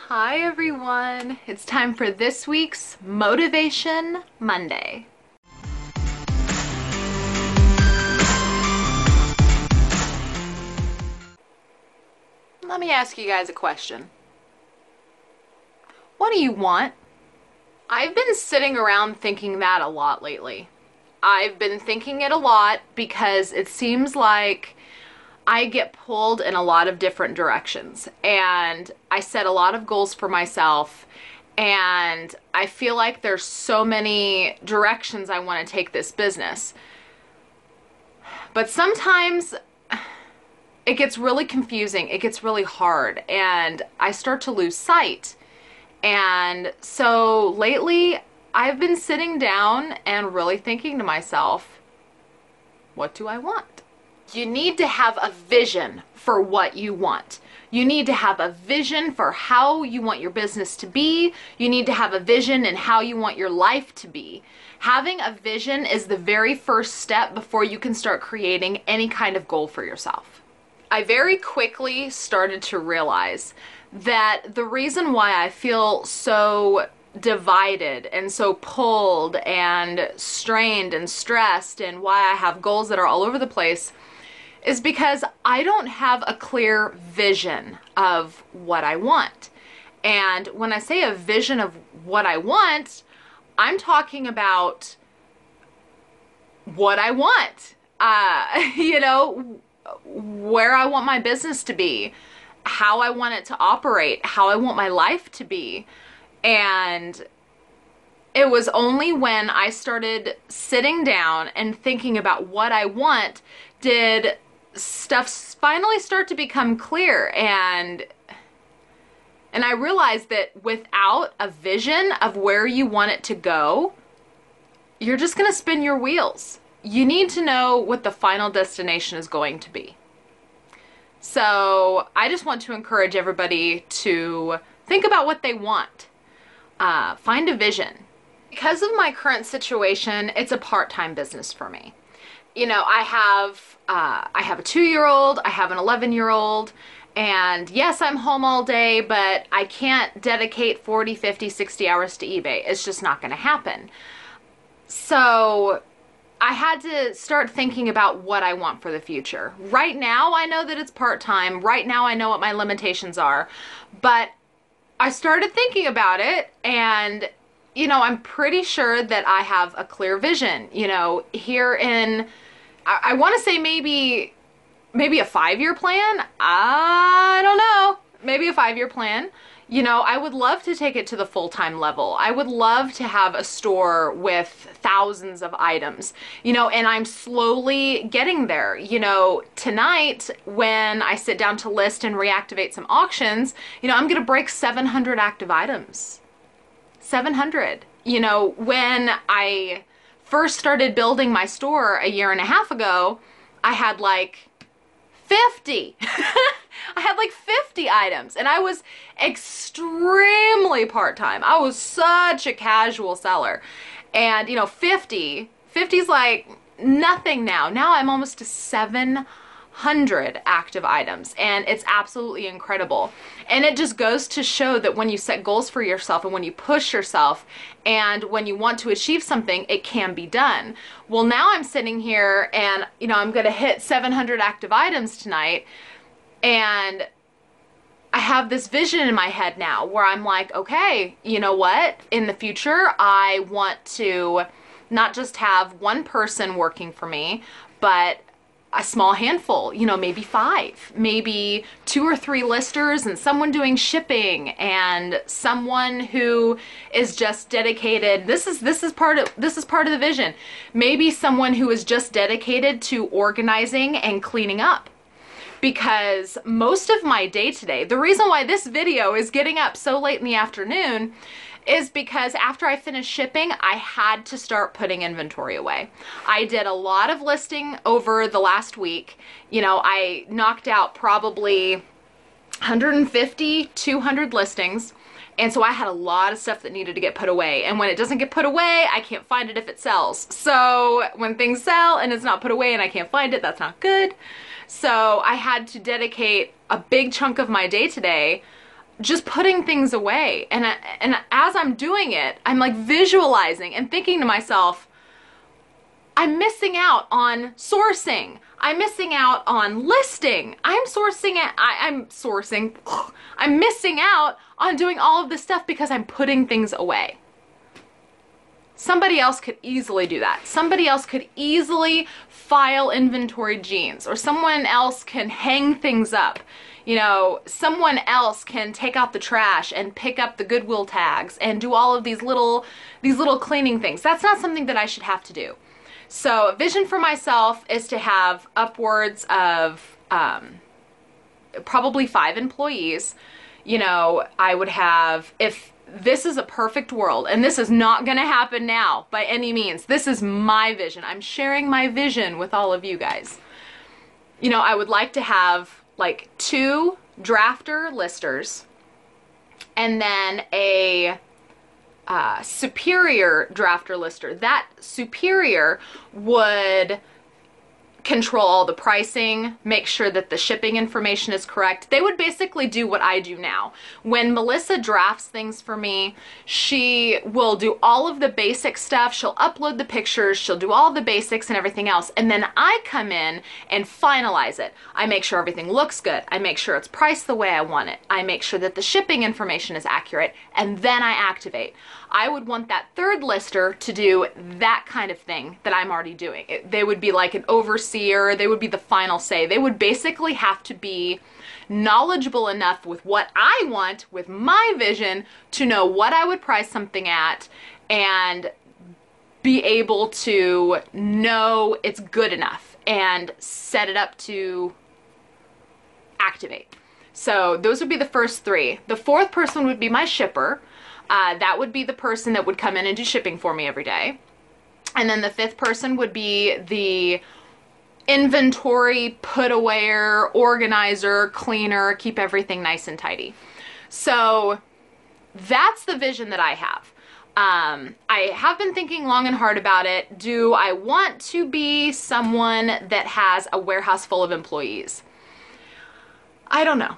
Hi everyone, it's time for this week's Motivation Monday. Let me ask you guys a question. What do you want? I've been sitting around thinking that a lot lately. I've been thinking it a lot because it seems like I get pulled in a lot of different directions, and I set a lot of goals for myself, and I feel like there's so many directions I want to take this business. But sometimes it gets really confusing, it gets really hard, and I start to lose sight. And so lately I've been sitting down and really thinking to myself, what do I want? You need to have a vision for what you want. You need to have a vision for how you want your business to be. You need to have a vision in how you want your life to be. Having a vision is the very first step before you can start creating any kind of goal for yourself. I very quickly started to realize that the reason why I feel so divided and so pulled and strained and stressed, and why I have goals that are all over the place, is because I don't have a clear vision of what I want. And when I say a vision of what I want, I'm talking about what I want. Where I want my business to be, how I want it to operate, how I want my life to be. And it was only when I started sitting down and thinking about what I want did stuff finally start to become clear. And I realized that without a vision of where you want it to go, you're just going to spin your wheels. You need to know what the final destination is going to be. So I just want to encourage everybody to think about what they want. Find a vision. Because of my current situation, it's a part-time business for me. You know, I have a 2-year-old, I have an 11-year-old, and yes, I'm home all day, but I can't dedicate 40, 50, 60 hours to eBay. It's just not going to happen. So I had to start thinking about what I want for the future. Right now, I know that it's part-time. Right now, I know what my limitations are, but I started thinking about it, and I'm pretty sure that I have a clear vision. Here in, I want to say maybe a 5-year plan. I don't know. Maybe a 5-year plan. I would love to take it to the full-time level. I would love to have a store with thousands of items, and I'm slowly getting there. Tonight when I sit down to list and reactivate some auctions, I'm going to break 700 active items. 700. When I first started building my store a year and a half ago, I had like 50. I had like 50 items, and I was extremely part-time. I was such a casual seller. And 50's like nothing now. Now I'm almost to 700 active items, and it's absolutely incredible. And it just goes to show that when you set goals for yourself, and when you push yourself, and when you want to achieve something, it can be done. Well, now I'm sitting here and I'm gonna hit 700 active items tonight, and I have this vision in my head now where I'm like, okay, you know what? In the future, I want to not just have one person working for me, but a small handful, maybe 5, maybe 2 or 3 listers, and someone doing shipping, and someone who is just dedicated. This is part of the vision. Maybe someone who is just dedicated to organizing and cleaning up. Because most of my day today, the reason why this video is getting up so late in the afternoon is because after I finished shipping, I had to start putting inventory away. I did a lot of listing over the last week. I knocked out probably 150, 200 listings. And so I had a lot of stuff that needed to get put away. And when it doesn't get put away, I can't find it if it sells. So when things sell and it's not put away and I can't find it, that's not good. So I had to dedicate a big chunk of my day today just putting things away. And as I'm doing it, I'm like visualizing and thinking to myself, I'm missing out on sourcing. I'm missing out on listing. I'm missing out on doing all of this stuff because I'm putting things away. Somebody else could easily do that. Somebody else could easily file inventory jeans, or someone else can hang things up. You know, someone else can take out the trash and pick up the Goodwill tags and do all of these little cleaning things. That's not something that I should have to do. So a vision for myself is to have upwards of probably 5 employees. You know, I would have, if this is a perfect world, and this is not going to happen now by any means. This is my vision. I'm sharing my vision with all of you guys. You know, I would like to have like 2 drafter listers and then a superior drafter lister. That superior would control all the pricing, make sure that the shipping information is correct. They would basically do what I do now. When Melissa drafts things for me, she will do all of the basic stuff. She'll upload the pictures, she'll do all the basics and everything else. And then I come in and finalize it. I make sure everything looks good. I make sure it's priced the way I want it. I make sure that the shipping information is accurate, and then I activate. I would want that third lister to do that kind of thing that I'm already doing. They would be like an overseer. They would be the final say. They would basically have to be knowledgeable enough with what I want, with my vision, to know what I would price something at and be able to know it's good enough and set it up to activate. So those would be the first 3. The 4th person would be my shipper. That would be the person that would come in and do shipping for me every day. And then the 5th person would be the inventory put-awayer, organizer, cleaner, keep everything nice and tidy. So that's the vision that I have. I have been thinking long and hard about it. Do I want to be someone that has a warehouse full of employees? I don't know.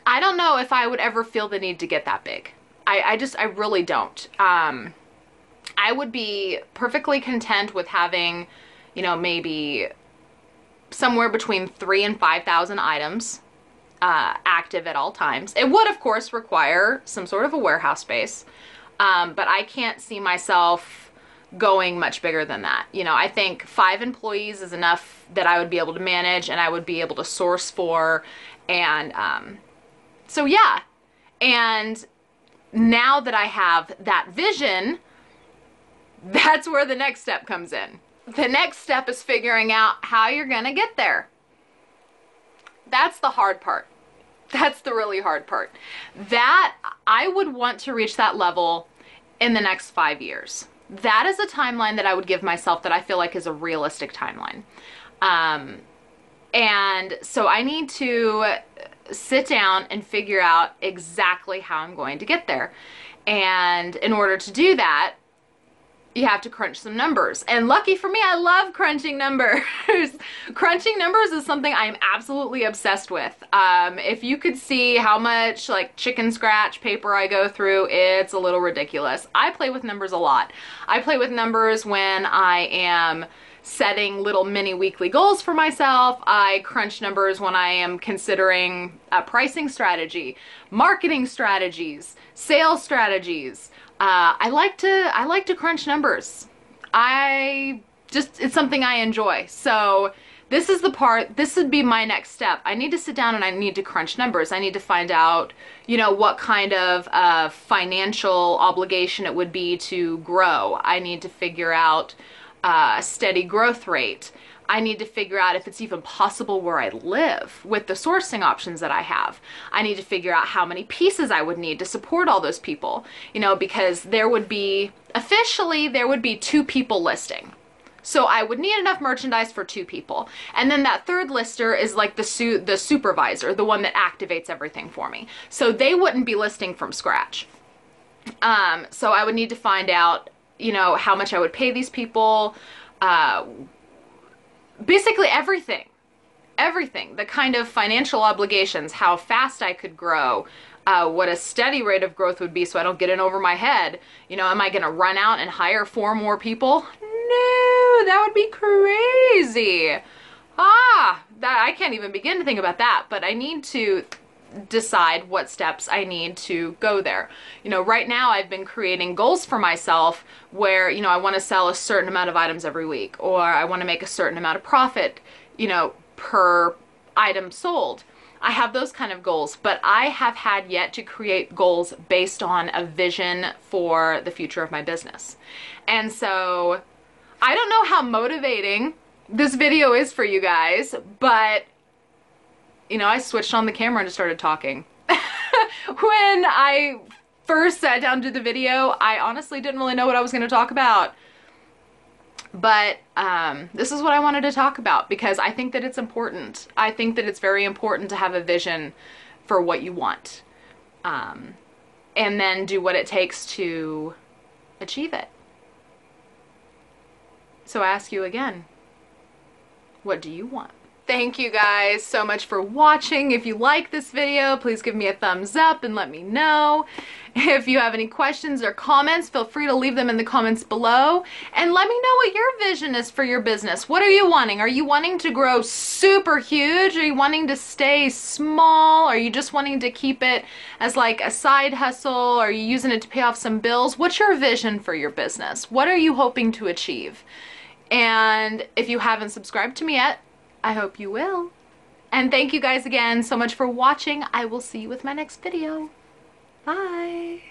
I don't know if I would ever feel the need to get that big. I really don't. I would be perfectly content with having, you know, maybe somewhere between 3,000 and 5,000 items active at all times. It would, of course, require some sort of a warehouse space, but I can't see myself going much bigger than that. You know, I think 5 employees is enough that I would be able to manage and I would be able to source for, and so yeah. And now that I have that vision, that's where the next step comes in. The next step is figuring out how you're gonna get there. That's the hard part. That's the really hard part. That I would want to reach that level in the next 5 years. That is a timeline that I would give myself that I feel like is a realistic timeline. And so I need to sit down and figure out exactly how I'm going to get there. And in order to do that, you have to crunch some numbers. And lucky for me, I love crunching numbers. Crunching numbers is something I'm absolutely obsessed with. If you could see how much like chicken scratch paper I go through, it's a little ridiculous. I play with numbers a lot. I play with numbers when I am setting little mini weekly goals for myself. I crunch numbers when I am considering a pricing strategy, marketing strategies, sales strategies. I like to crunch numbers. It's something I enjoy. So this is the part, this would be my next step. I need to sit down and I need to crunch numbers. I need to find out, you know, what kind of financial obligation it would be to grow. I need to figure out a steady growth rate. I need to figure out if it's even possible where I live with the sourcing options that I have. I need to figure out how many pieces I would need to support all those people, you know, because there would be, officially, there would be 2 people listing. So I would need enough merchandise for 2 people. And then that third lister is like the supervisor, the one that activates everything for me. So they wouldn't be listing from scratch. So I would need to find out, you know, how much I would pay these people, basically everything. everything, the kind of financial obligations, how fast I could grow, what a steady rate of growth would be so I don't get in over my head. You know, am I going to run out and hire 4 more people? No, that would be crazy. I can't even begin to think about that, but I need to decide what steps I need to go there. You know, right now I've been creating goals for myself where, you know, I want to sell a certain amount of items every week, or I want to make a certain amount of profit, you know, per item sold. I have those kind of goals, but I have had yet to create goals based on a vision for the future of my business. And so I don't know how motivating this video is for you guys, but you know, I switched on the camera and just started talking. When I first sat down to do the video, I honestly didn't really know what I was going to talk about. But this is what I wanted to talk about because I think that it's important. I think that it's very important to have a vision for what you want. And then do what it takes to achieve it. So I ask you again, what do you want? Thank you guys so much for watching. If you like this video, please give me a thumbs up and let me know. If you have any questions or comments, feel free to leave them in the comments below. And let me know what your vision is for your business. What are you wanting? Are you wanting to grow super huge? Are you wanting to stay small? Are you just wanting to keep it as like a side hustle? Are you using it to pay off some bills? What's your vision for your business? What are you hoping to achieve? And if you haven't subscribed to me yet, I hope you will. And thank you guys again so much for watching. I will see you with my next video. Bye.